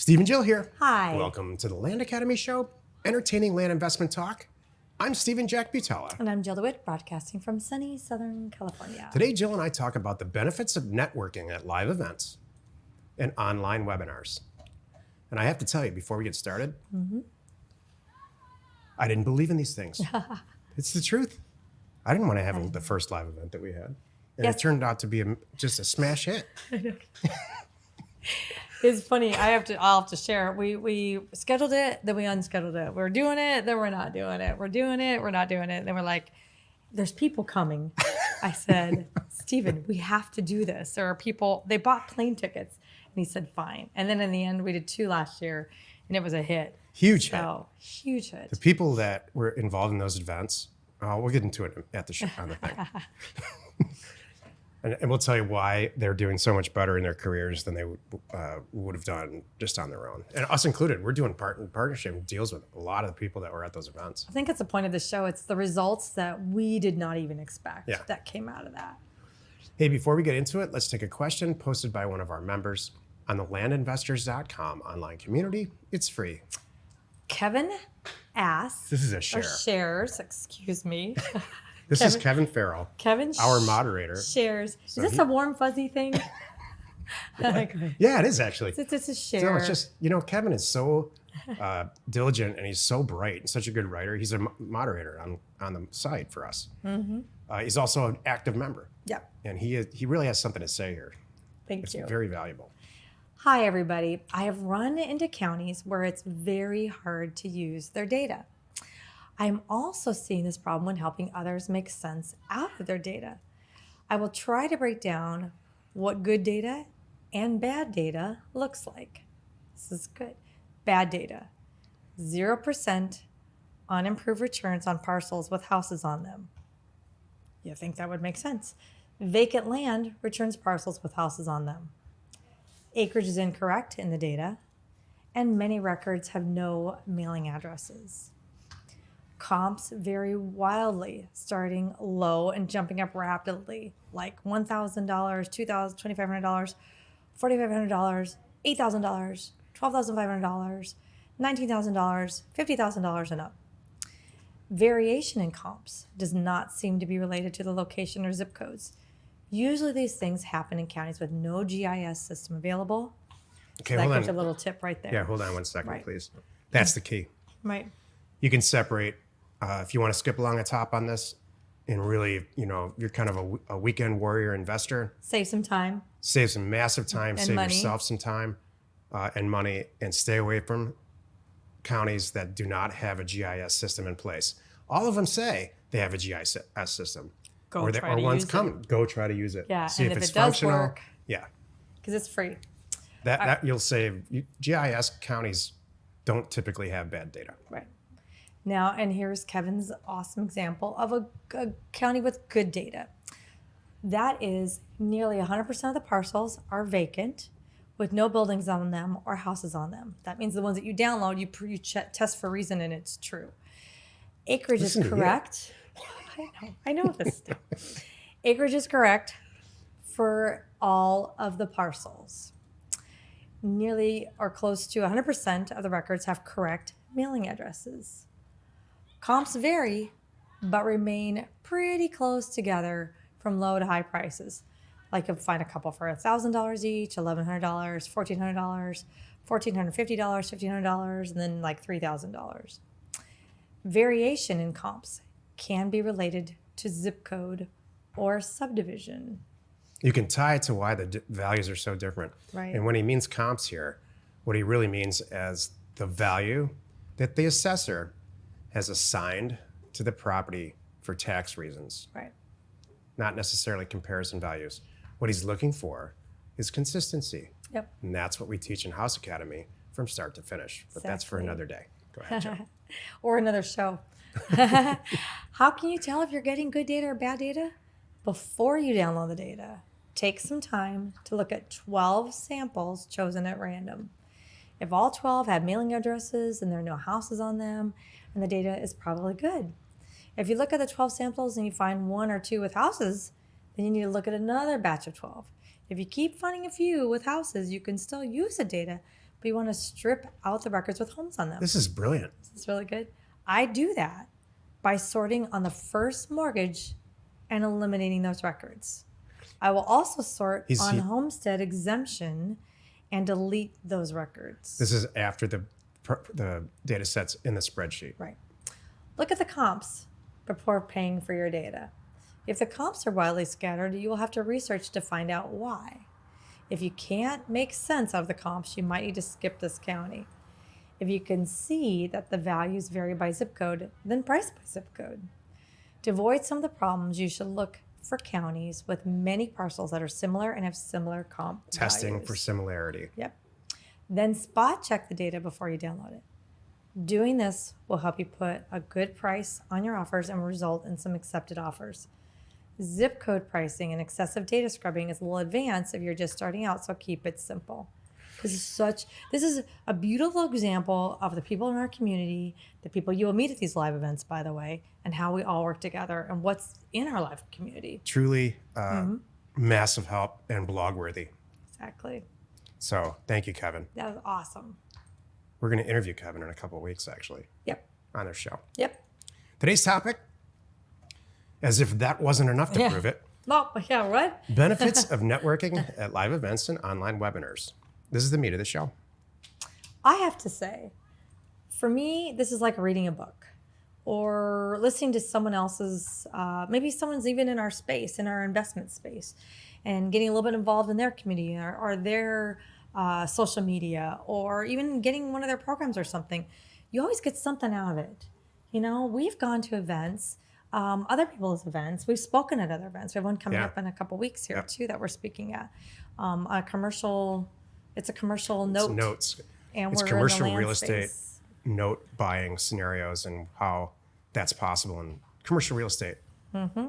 Steve and Jill here. Hi. Welcome to the Land Academy Show, entertaining land investment talk. I'm Steve and Jack Butala. And I'm Jill DeWitt, broadcasting from sunny Southern California. Today, Jill and I talk about the benefits of networking at live events and online webinars. And I have to tell you, before we get started, I didn't believe in these things. It's the truth. I didn't want to have the first live event that we had. And It turned out to be just a smash hit. It's funny. I'll have to share. We scheduled it, then we unscheduled it. We're doing it, then we're not doing it. We're doing it, we're not doing it. Then we're like, there's people coming. I said, Steven, we have to do this. There are people, they bought plane tickets. And he said, fine. And then in the end, we did 2 last year, and it was a hit. Huge hit. Huge hit. The people that were involved in those events, we'll get into it at the show on the thing. And we'll tell you why they're doing so much better in their careers than they would have done just on their own. And us included, we're doing partnership deals with a lot of the people that were at those events. I think it's the point of the show. It's the results that we did not even expect that came out of that. Hey, before we get into it, let's take a question posted by one of our members on the landinvestors.com online community. It's free. Kevin asks. This is a share. Or shares, excuse me. This is Kevin Farrell, our moderator. Shares. So is this a warm, fuzzy thing? Yeah, it is actually. It's a share. So it's just, Kevin is so diligent and he's so bright and such a good writer. He's a moderator on the site for us. Mm-hmm. He's also an active member. Yep. And he really has something to say here. Thank you. It's very valuable. Hi, everybody. I have run into counties where it's very hard to use their data. I'm also seeing this problem when helping others make sense out of their data. I will try to break down what good data and bad data looks like. This is good. Bad data. 0% unimproved returns on parcels with houses on them. You think that would make sense. Vacant land returns parcels with houses on them. Acreage is incorrect in the data, and many records have no mailing addresses. Comps vary wildly, starting low and jumping up rapidly, like $1,000, $2,000, $2,500, $4,500, $8,000, $12,500, $19,000, $50,000 and up. Variation in comps does not seem to be related to the location or zip codes. Usually these things happen in counties with no GIS system available. Okay, so hold on. That gives a little tip right there. Yeah, hold on 1 second, please. That's the key. Right. You can separate, if you want to skip along the top on this, and really, you're kind of a weekend warrior investor. Save some time. Save some massive time, and save money. Yourself some time and money, and stay away from counties that do not have a GIS system in place. All of them say they have a GIS system. Go try to use it. Go try to use it. Yeah, see and if if it's it does functional. work, yeah, because it's free. That you'll save. GIS counties don't typically have bad data. Right. Now, and here's Kevin's awesome example of a county with good data. That is nearly 100% of the parcels are vacant with no buildings on them or houses on them. That means the ones that you download, you test for reason and it's true. Acreage is correct. I know this stuff. Acreage is correct for all of the parcels. Nearly or close to 100% of the records have correct mailing addresses. Comps vary, but remain pretty close together from low to high prices. Like you'll find a couple for $1,000 each, $1,100, $1,400, $1,450, $1,500, and then like $3,000. Variation in comps can be related to zip code or subdivision. You can tie it to why the values are so different. Right. And when he means comps here, what he really means as the value that the assessor has assigned to the property for tax reasons. Right. Not necessarily comparison values. What he's looking for is consistency. Yep. And that's what we teach in House Academy from start to finish. But that's for another day. Go ahead, Joe. Or another show. How can you tell if you're getting good data or bad data? Before you download the data, take some time to look at 12 samples chosen at random. If all 12 have mailing addresses and there are no houses on them, and the data is probably good. If you look at the 12 samples and you find 1 or 2 with houses, then you need to look at another batch of 12. If you keep finding a few with houses, you can still use the data, but you want to strip out the records with homes on them. This is brilliant. This is really good. I do that by sorting on the first mortgage and eliminating those records. I will also sort on homestead exemption and delete those records. This is after the data sets in the spreadsheet. Right. Look at the comps before paying for your data. If the comps are wildly scattered, you will have to research to find out why. If you can't make sense of the comps, you might need to skip this county. If you can see that the values vary by zip code, then price by zip code. To avoid some of the problems, you should look for counties with many parcels that are similar and have similar comp Testing values. for similarity. Yep. Then spot check the data before you download it. Doing this will help you put a good price on your offers and result in some accepted offers. Zip code pricing and excessive data scrubbing is a little advanced if you're just starting out, so keep it simple. This is a beautiful example of the people in our community, the people you will meet at these live events, by the way, and how we all work together and what's in our live community. Truly massive help and blog worthy. Exactly. So thank you, Kevin. That was awesome. We're going to interview Kevin in a couple of weeks, actually. Yep. On their show. Yep. Today's topic, as if that wasn't enough to prove it. Oh, yeah, what? Benefits of networking at live events and online webinars. This is the meat of the show. I have to say, for me, this is like reading a book or listening to someone else's, maybe someone's even in our space, in our investment space, and getting a little bit involved in their community or their social media, or even getting one of their programs or something. You always get something out of it. You know, we've gone to events, other people's events. We've spoken at other events. We have one coming up in a couple weeks here too that we're speaking at. It's a commercial note. It's notes. And it's we're commercial in the land real estate space. note buying scenarios and how that's possible in commercial real estate. Mm-hmm.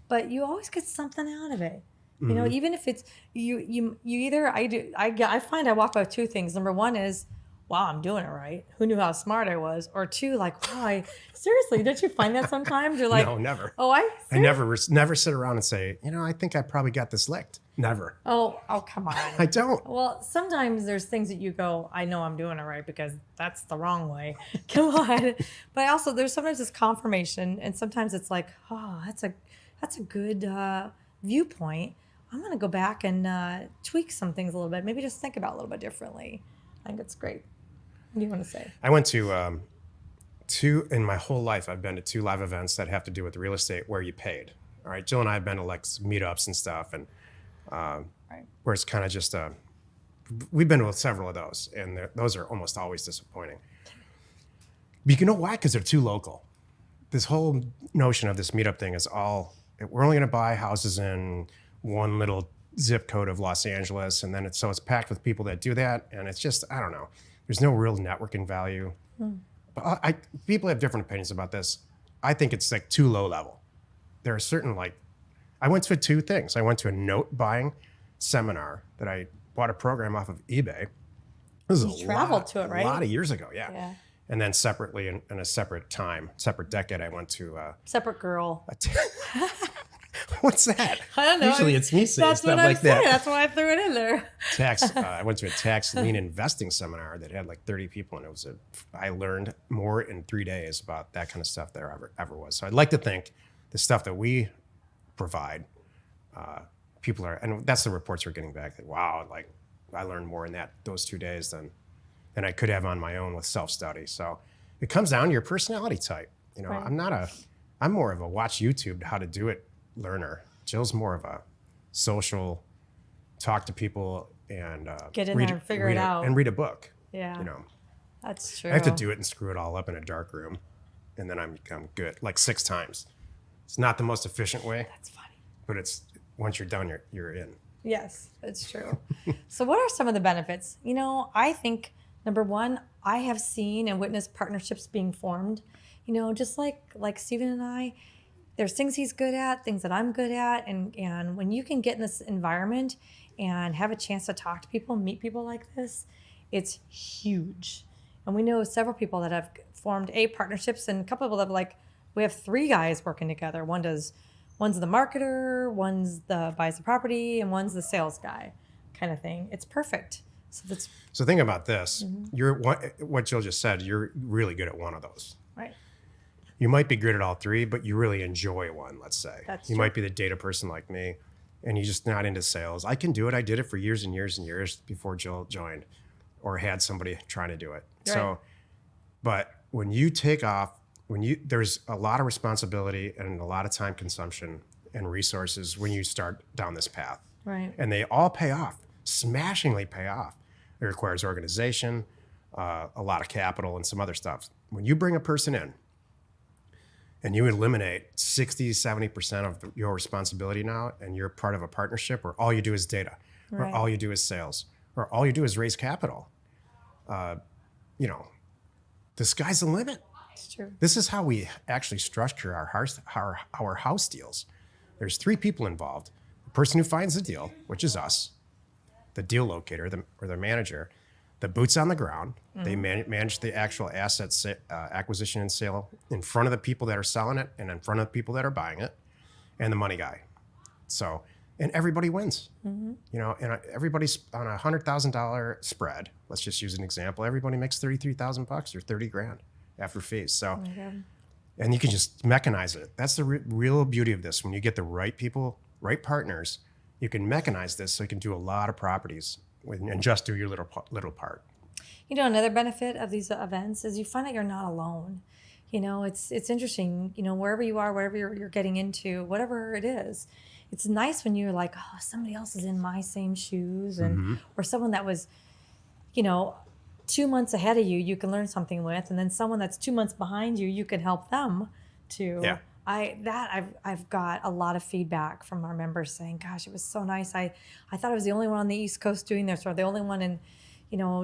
But you always get something out of it. You know, even if it's you either I find I walk by with two things. Number one is, wow, I'm doing it right. Who knew how smart I was? Or two, like, wow, seriously, don't you find that sometimes? You're like, no, never. Oh, I never sit around and say, you know, I think I probably got this licked. Never. Oh, come on. I don't. Well, sometimes there's things that you go, I know I'm doing it right because that's the wrong way. Come on. But also there's sometimes it's confirmation, and sometimes it's like, oh, that's a good viewpoint. I'm going to go back and tweak some things a little bit. Maybe just think about it a little bit differently. I think it's great. What do you want to say? I went to in my whole life, I've been to 2 live events that have to do with real estate where you paid. All right. Jill and I have been to like meetups and stuff, and where it's kind of just we've been to several of those, and those are almost always disappointing. But you know why? Because they're too local. This whole notion of this meetup thing is we're only going to buy houses in one little zip code of Los Angeles, and then it's packed with people that do that, and it's just, I don't know. There's no real networking value. But people have different opinions about this. I think it's like too low level. There are certain, like, I went to 2 things. I went to a note buying seminar that I bought a program off of eBay. This is to it, right? A lot of years ago, yeah. And then separately, in a separate decade, I went to separate girl. What's that? I don't know. Usually it's me saying stuff like that. That's why I threw it in there. I went to a tax lien investing seminar that had like 30 people, and I learned more in 3 days about that kind of stuff there ever was. So I'd like to think the stuff that we provide, people are, and that's the reports we're getting back that, wow, like I learned more in those 2 days than I could have on my own with self-study. So it comes down to your personality type. You know, right. I'm more of a watch YouTube how to do it learner. Jill's more of a social, talk to people and get in there and figure it out and read a book. Yeah, you know, that's true. I have to do it and screw it all up in a dark room, and then I'm good like 6 times. It's not the most efficient way. That's funny. But it's once you're done, you're in. Yes, it's true. So what are some of the benefits? You know, I think number one, I have seen and witnessed partnerships being formed. You know, just like Stephen and I. There's things he's good at, things that I'm good at, and when you can get in this environment and have a chance to talk to people, meet people like this, it's huge. And we know several people that have formed partnerships, and a couple of people that have we have 3 guys working together. One's the marketer, one's the buys the property, and one's the sales guy, kind of thing. It's perfect. So think about this. You're what Jill just said. You're really good at one of those. Right. You might be good at all three, but you really enjoy one. Let's say That's you true. might be the data person like me, and you're just not into sales. I can do it. I did it for years and years and years before Jill joined, or had somebody trying to do it. Right. So, but when you take off, there's a lot of responsibility and a lot of time consumption and resources when you start down this path. Right. And they all pay off, smashingly pay off. It requires organization, a lot of capital, and some other stuff. When you bring a person in and you eliminate 60, 70% of your responsibility now, and you're part of a partnership where all you do is data, or all you do is sales, or all you do is raise capital, the sky's the limit. It's true. This is how we actually structure our house deals. There's three people involved: the person who finds the deal, which is us, the deal locator, or the manager, the boots on the ground. They manage the actual assets acquisition and sale in front of the people that are selling it and in front of the people that are buying it, and the money guy. So, and everybody wins. And everybody's on $100,000 spread. Let's just use an example. Everybody makes $33,000 or $30,000 after fees. So, and you can just mechanize it. That's the real beauty of this. When you get the right people, right partners, you can mechanize this so you can do a lot of properties and just do your little part. Another benefit of these events is you find out you're not alone. It's interesting, wherever you are, wherever you're getting into, whatever it is, it's nice when you're like, oh, somebody else is in my same shoes, and or someone that was, 2 months ahead of you, you can learn something with, and then someone that's 2 months behind you, you can help them too. Yeah. I've got a lot of feedback from our members saying, gosh, it was so nice. I thought I was the only one on the East Coast doing this, or the only one in,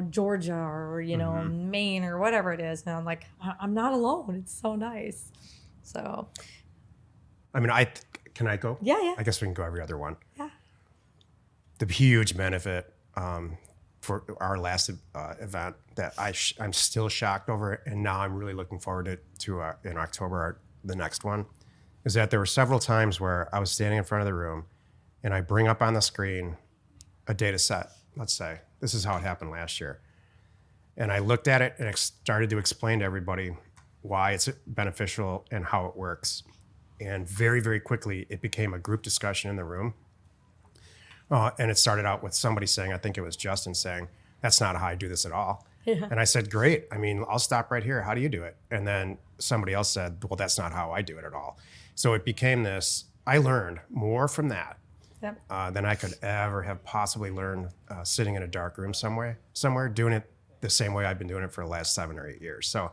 Georgia, or, Maine, or whatever it is. And I'm like, I'm not alone. It's so nice. So. I mean, can I go? Yeah. I guess we can go every other one. Yeah. The huge benefit for our last event that I'm still shocked over, and now I'm really looking forward to in October, the next one, is that there were several times where I was standing in front of the room and I bring up on the screen a data set, let's say. This is how it happened last year. And I looked at it and started to explain to everybody why it's beneficial and how it works. And very, very quickly, it became a group discussion in the room. And it started out with somebody saying, I think it was Justin saying, that's not how I do this at all. Yeah. And I said, great. I mean, I'll stop right here. How do you do it? And then somebody else said, well, that's not how I do it at all. So it became this, I learned more from that than I could ever have possibly learned sitting in a dark room somewhere doing it the same way I've been doing it for the last 7 or 8 years. So,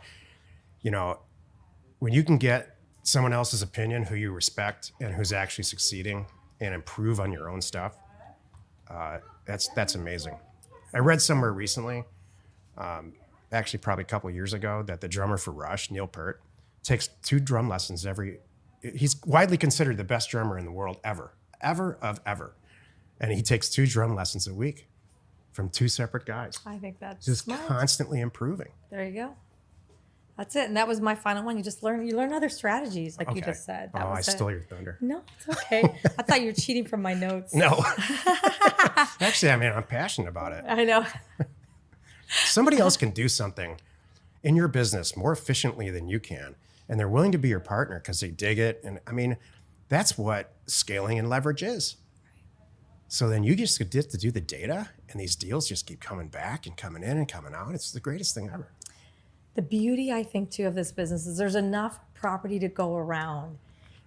when you can get someone else's opinion who you respect and who's actually succeeding and improve on your own stuff, that's amazing. I read somewhere recently, actually probably a couple of years ago, that the drummer for Rush, Neil Peart, takes 2 drum lessons he's widely considered the best drummer in the world ever. And he takes 2 drum lessons a week from 2 separate guys. I think that's just smart. Constantly improving. There you go. That's it. And that was my final one. You learn other strategies, like you just said. I stole your thunder. No, it's okay. I thought you were cheating from my notes. No. Actually, I'm passionate about it. I know. Somebody else can do something in your business more efficiently than you can, and they're willing to be your partner because they dig it. And that's what scaling and leverage is. So then you just get to do the data, and these deals just keep coming back and coming in and coming out. It's the greatest thing ever. The beauty, I think, too, of this business is there's enough property to go around.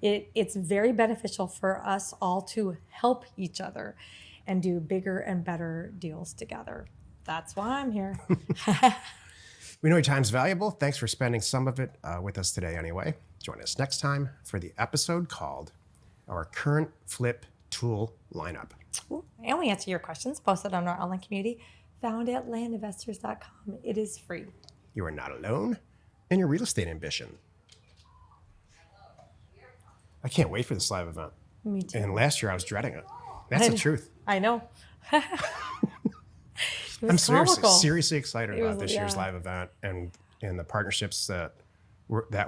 It's very beneficial for us all to help each other and do bigger and better deals together. That's why I'm here. We know your time's valuable. Thanks for spending some of it with us today anyway. Join us next time for the episode called Our Current Flip Tool Lineup. And we answer your questions posted on our online community found at landinvestors.com. It is free. You are not alone in your real estate ambition. I can't wait for this live event. Me too. And last year I was dreading it. That's the truth. I know. I'm seriously excited about this year's live event and the partnerships that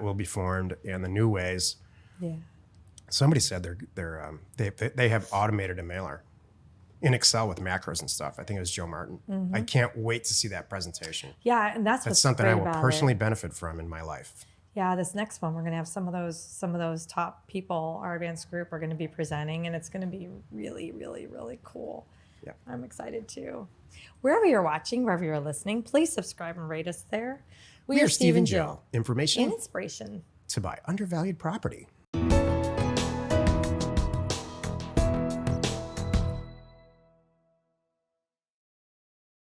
will be formed and the new ways. Yeah. Somebody said they have automated a mailer. in Excel with macros and stuff. I think it was Joe Martin. I can't wait to see that presentation. Yeah, and that's That's what's something great I will about personally it. benefit from in my life. Yeah, this next one we're going to have some of those top people, our advanced group, are going to be presenting, and it's going to be really, really, really cool. Yeah. I'm excited too. Wherever you're watching, wherever you're listening, please subscribe and rate us there. We are Steve and Jill. Jill. Information And inspiration. to buy undervalued property.